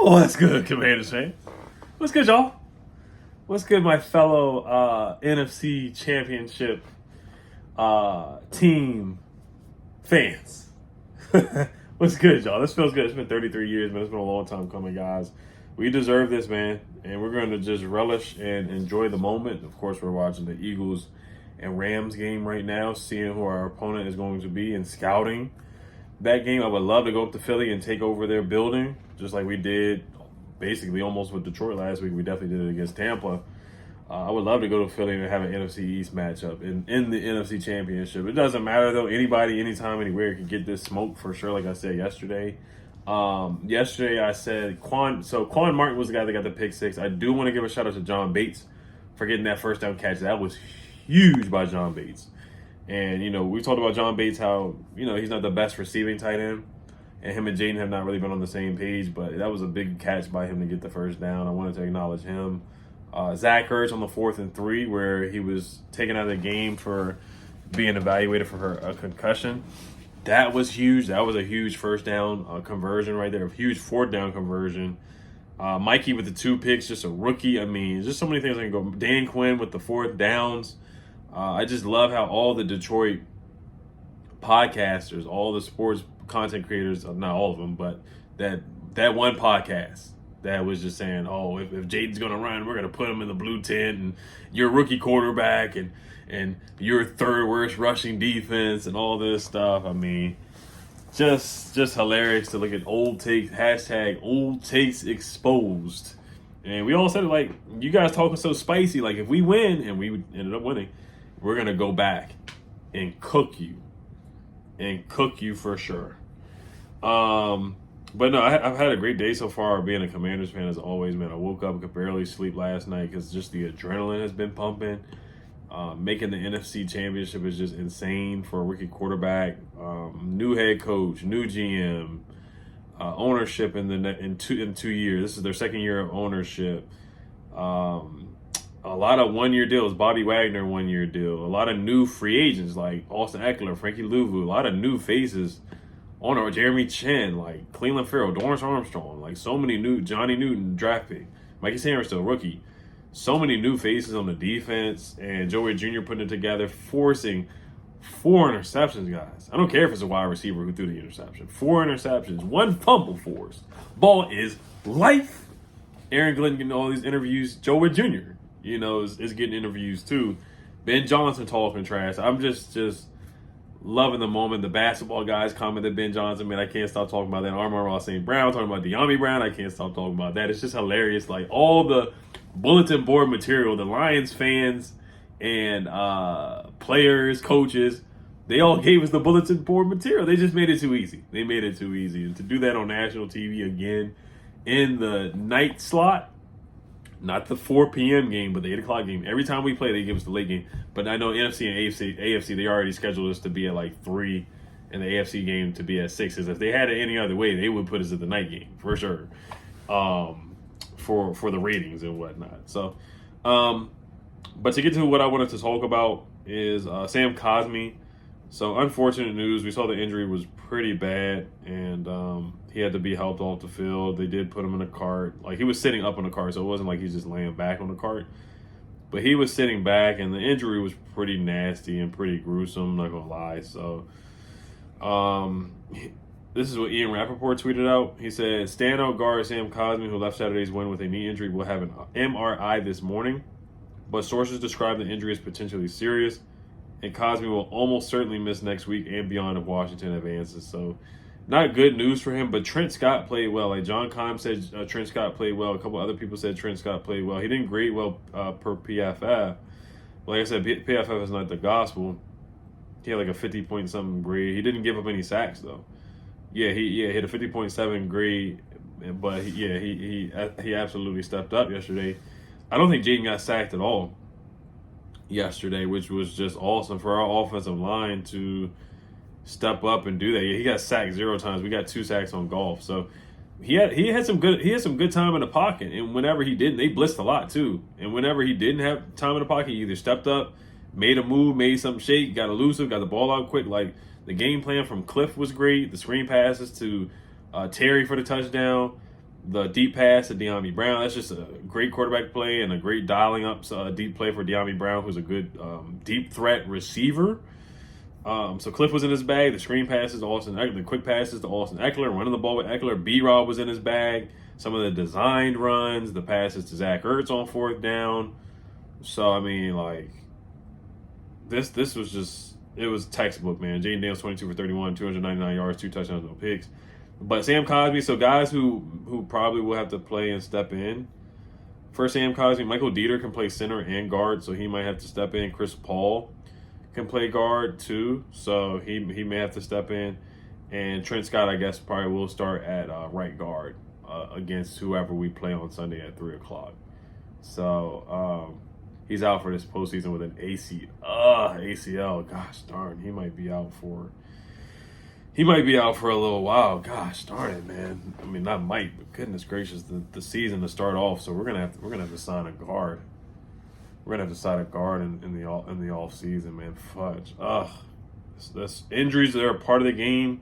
What's good, Commanders fan? What's good, y'all? What's good, my fellow NFC Championship team fans? What's good, y'all? This feels good. It's been 33 years, man. It's been a long time coming, guys. We deserve this, man, and we're going to just relish and enjoy the moment. Of course, we're watching the Eagles and Rams game right now, seeing who our opponent is going to be and scouting that game. I would love to go up to Philly and take over their building, just like we did basically almost with Detroit last week. We definitely did it against Tampa. I would love to go to Philly and have an NFC East matchup in the NFC Championship. It doesn't matter, though. Anybody, anytime, anywhere can get this smoke for sure, like I said yesterday. Yesterday I said Quan Martin was the guy that got the pick six. I do want to give a shout out to John Bates for getting that first down catch. That was huge by John Bates. And, we talked about John Bates, how, he's not the best receiving tight end. And him and Jaden have not really been on the same page. But that was a big catch by him to get the first down. I wanted to acknowledge him. Zach Ertz on the 4th and 3, where he was taken out of the game for being evaluated for a concussion. That was huge. That was a huge first down conversion right there. A huge 4th down conversion. Mikey with the 2 picks, just a rookie. I mean, just so many things I can go. Dan Quinn with the 4th downs. I just love how all the Detroit podcasters, all the sports content creators, not all of them, but that one podcast that was just saying, oh, if Jaden's going to run, we're going to put him in the blue tent, and your rookie quarterback, and your third worst rushing defense, and all this stuff. I mean, just hilarious to look at old takes, hashtag old takes exposed. And we all said it like, you guys talking so spicy, like if we win, and we ended up winning, we're going to go back and cook you for sure. But no, I've had a great day so far being a Commanders fan as always, man. I woke up, could barely sleep last night because just the adrenaline has been pumping. Making the NFC Championship is just insane for a rookie quarterback. New head coach, new GM, ownership in 2 years. This is their second year of ownership. A lot of one-year deals. Bobby Wagner, 1-year deal. A lot of new free agents like Austin Eckler, Frankie Louvu. A lot of new faces on our Jeremy Chin, like Cleveland Farrell, Dorrance Armstrong, like so many new Johnny Newton draft pick, Mikey Sanders still rookie. So many new faces on the defense, and Joey Jr. putting it together, forcing 4 interceptions, guys. I don't care if it's a wide receiver who threw the interception. 4 interceptions, 1 fumble forced. Ball is life. Aaron Glenn getting all these interviews. Joey Jr. is getting interviews too. Ben Johnson talking trash. I'm just loving the moment. The basketball guys commented Ben Johnson, man, I can't stop talking about that. Amon-Ra St. Brown talking about De'Ami Brown. I can't stop talking about that. It's just hilarious. Like all the bulletin board material, the Lions fans and players, coaches, they all gave us the bulletin board material. They just made it too easy. And to do that on national TV again in the night slot, not the 4 p.m. game, but the 8 o'clock game. Every time we play, they give us the late game. But I know NFC and AFC, they already scheduled us to be at like 3 and the AFC game to be at 6. Because if they had it any other way, they would put us at the night game for sure, for the ratings and whatnot. So, but to get to what I wanted to talk about is Sam Cosmi. So unfortunate news. We saw the injury was pretty bad, and he had to be helped off the field. They did put him in a cart. Like, he was sitting up on the cart, so it wasn't like he's just laying back on the cart. But he was sitting back, and the injury was pretty nasty and pretty gruesome, not going to lie. So this is what Ian Rappaport tweeted out. He said, standout guard Sam Cosmi, who left Saturday's win with a knee injury, will have an MRI this morning. But sources describe the injury as potentially serious, and Cosmi will almost certainly miss next week and beyond if Washington advances. So, not good news for him, but Trent Scott played well. Like John Keim said, Trent Scott played well. A couple other people said Trent Scott played well. He didn't grade well per PFF. Like I said, PFF is not the gospel. He had like a 50-point-something grade. He didn't give up any sacks, though. Yeah, he had a 50.7 grade, but he absolutely stepped up yesterday. I don't think Jaden got sacked at all yesterday, which was just awesome for our offensive line to step up and do that. Yeah, he got sacked 0 times. We got 2 sacks on golf. So he had some good time in the pocket. And whenever he didn't, they blitzed a lot too. And whenever he didn't have time in the pocket, he either stepped up, made a move, made something shake, got elusive, got the ball out quick. Like, the game plan from Cliff was great. The screen passes to Terry for the touchdown. The deep pass to De'Ami Brown, that's just a great quarterback play and a great dialing up deep play for De'Ami Brown, who's a good deep threat receiver. So Cliff was in his bag. The screen passes to Austin Eckler, the quick passes to Austin Eckler, running the ball with Eckler. B-Rob was in his bag. Some of the designed runs, the passes to Zach Ertz on fourth down. So, I mean, like, this was just, it was textbook, man. Jaden Daniels, 22 for 31, 299 yards, 2 touchdowns, no picks. But Sam Cosmi, so guys who probably will have to play and step in. For Sam Cosmi, Michael Dieter can play center and guard, so he might have to step in. Chris Paul can play guard too, so he may have to step in. And Trent Scott, I guess, probably will start at right guard against whoever we play on Sunday at 3 o'clock. So he's out for this postseason with an ACL. Gosh darn, he might be out for a little while. Gosh darn it, man. I mean, not might, but goodness gracious, the season to start off. So we're gonna have to sign a guard. We're gonna have to sign a guard in the off season, man. Fudge. That's injuries. They're a part of the game.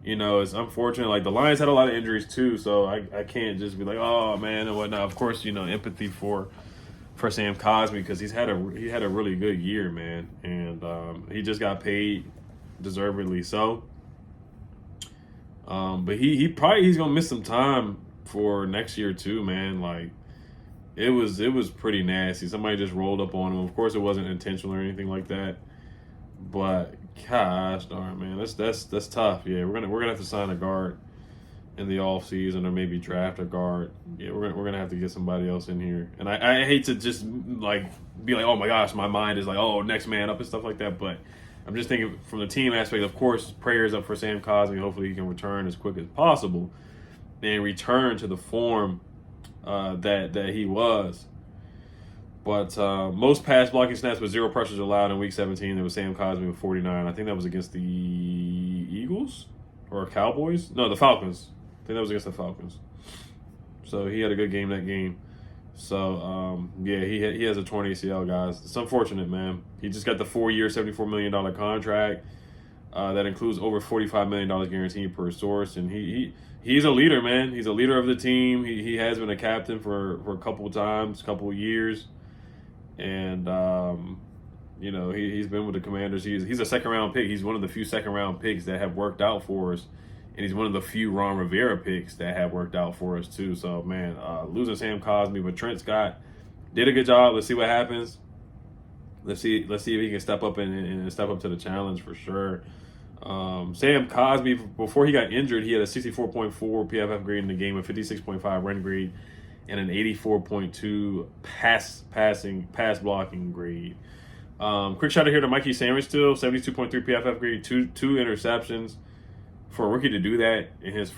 You know, it's unfortunate. Like, the Lions had a lot of injuries too, so I can't just be like, oh man, and whatnot. Of course, you know, empathy for Sam Cosmi, because he had a really good year, man, and he just got paid deservedly so. But he's gonna miss some time for next year too, man. Like, it was pretty nasty. Somebody just rolled up on him. Of course, it wasn't intentional or anything like that. But gosh darn, man, that's tough. Yeah, we're gonna have to sign a guard in the off season, or maybe draft a guard. Yeah, we're gonna have to get somebody else in here. And I hate to just like be like, oh my gosh, my mind is like, oh, next man up and stuff like that. But I'm just thinking from the team aspect. Of course, prayers up for Sam Cosmi. Hopefully, he can return as quick as possible and return to the form that he was. But most pass blocking snaps with 0 pressures allowed in Week 17. There was Sam Cosmi with 49. I think that was against the Eagles or Cowboys. No, the Falcons. I think that was against the Falcons. So he had a good game that game. So yeah, he has a torn ACL, guys. It's unfortunate, man. He just got the 4-year, $74 million contract that includes over $45 million guaranteed per source, and he's a leader, man. He's a leader of the team. He has been a captain for a couple of years. And you know, he's been with the Commanders. He's a second-round pick. He's one of the few second-round picks that have worked out for us, and he's one of the few Ron Rivera picks that have worked out for us too. So, man, losing Sam Cosmi, but Trent Scott did a good job. Let's see what happens. Let's see if he can step up and step up to the challenge for sure. Sam Cosmi, before he got injured, he had a 64.4 PFF grade in the game, a 56.5 run grade, and an 84.2 pass blocking grade. Quick shout out here to Mikey Sanders, still 72.3 PFF grade, two interceptions. For a rookie to do that in his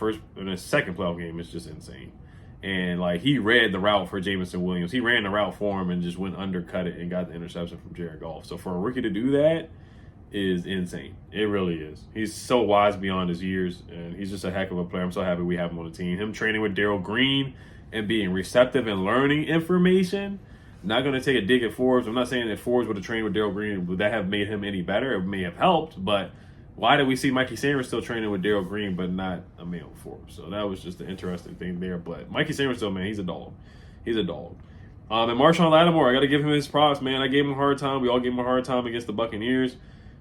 second playoff game is just insane. And like, he read the route for Jameson Williams. He ran the route for him and just went undercut it and got the interception from Jared Goff. So for a rookie to do that is insane. It really is. He's so wise beyond his years, and he's just a heck of a player. I'm so happy we have him on the team. Him training with Darryl Green and being receptive and learning information. Not going to take a dig at Forbes. I'm not saying that Forbes would have trained with Darryl Green, would that have made him any better? It may have helped, but why did we see Mikey Sanders still training with Darryl Green but not Emil Forbes? So that was just an interesting thing there. But Mikey Sanders still, man, he's a dog. He's a dog. And Marshon Lattimore, I got to give him his props, man. I gave him a hard time. We all gave him a hard time against the Buccaneers.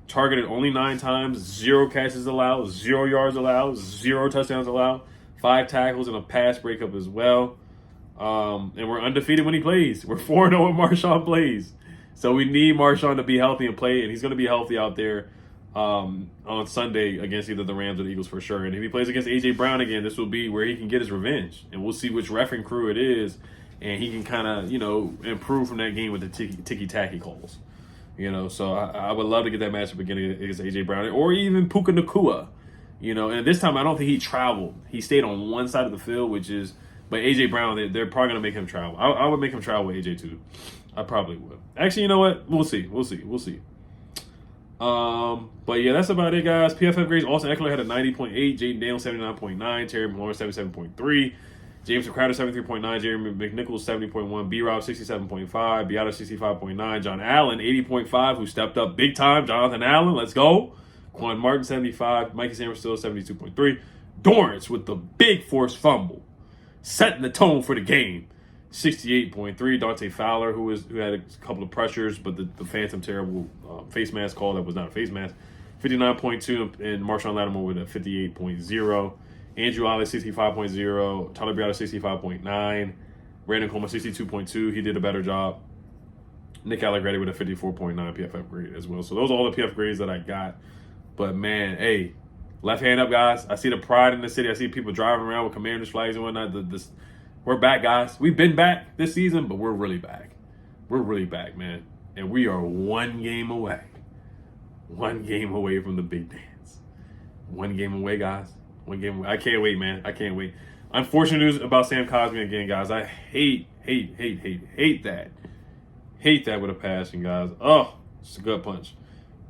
Targeted only 9 times, 0 catches allowed, 0 yards allowed, 0 touchdowns allowed, 5 tackles and a pass breakup as well. And we're undefeated when he plays. We're 4-0 when Marshon plays. So we need Marshon to be healthy and play, and he's going to be healthy out there on Sunday against either the Rams or the Eagles for sure. And if he plays against A.J. Brown again, this will be where he can get his revenge. And we'll see which reffing crew it is, and he can kind of, you know, improve from that game with the ticky-tacky calls. You know, so I would love to get that matchup again against A.J. Brown or even Puka Nacua. You know, and this time I don't think he traveled. He stayed on one side of the field, but A.J. Brown, they're probably going to make him travel. I would make him travel with A.J. too. I probably would. Actually, you know what? We'll see. But yeah, that's about it, guys. PFF grades, Austin Eckler had a 90.8, Jaden Daniels 79.9, Terry McLaurin 77.3, James Crowder 73.9, Jeremy McNichols 70.1, B-Rob 67.5, Beata 65.9, John Allen 80.5, who stepped up big time. Jonathan Allen, let's go. Quan Martin 75, Mikey Sanders still 72.3. Dorrance with the big forced fumble. setting the tone for the game. 68.3. Dante Fowler, who had a couple of pressures, but the phantom terrible face mask call that was not a face mask. 59.2, and Marshon Lattimore with a 58.0. Andrew Ollie, 65.0. Tyler Beata, 65.9. Brandon Coleman, 62.2. He did a better job. Nick Allegretti with a 54.9 PFF grade as well. So those are all the PF grades that I got. But, man, hey, left hand up, guys. I see the pride in the city. I see people driving around with Commanders flags and whatnot. We're back, guys. We've been back this season, but we're really back. We're really back, man. And we are one game away. One game away from the big dance. One game away, guys. One game away. I can't wait, man. I can't wait. Unfortunate news about Sam Cosmi again, guys. I hate that. Hate that with a passion, guys. Oh, it's a gut punch.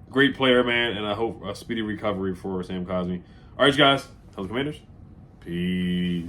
Great player, man, and I hope a speedy recovery for Sam Cosmi. All right, guys. Tell the Commanders. Peace.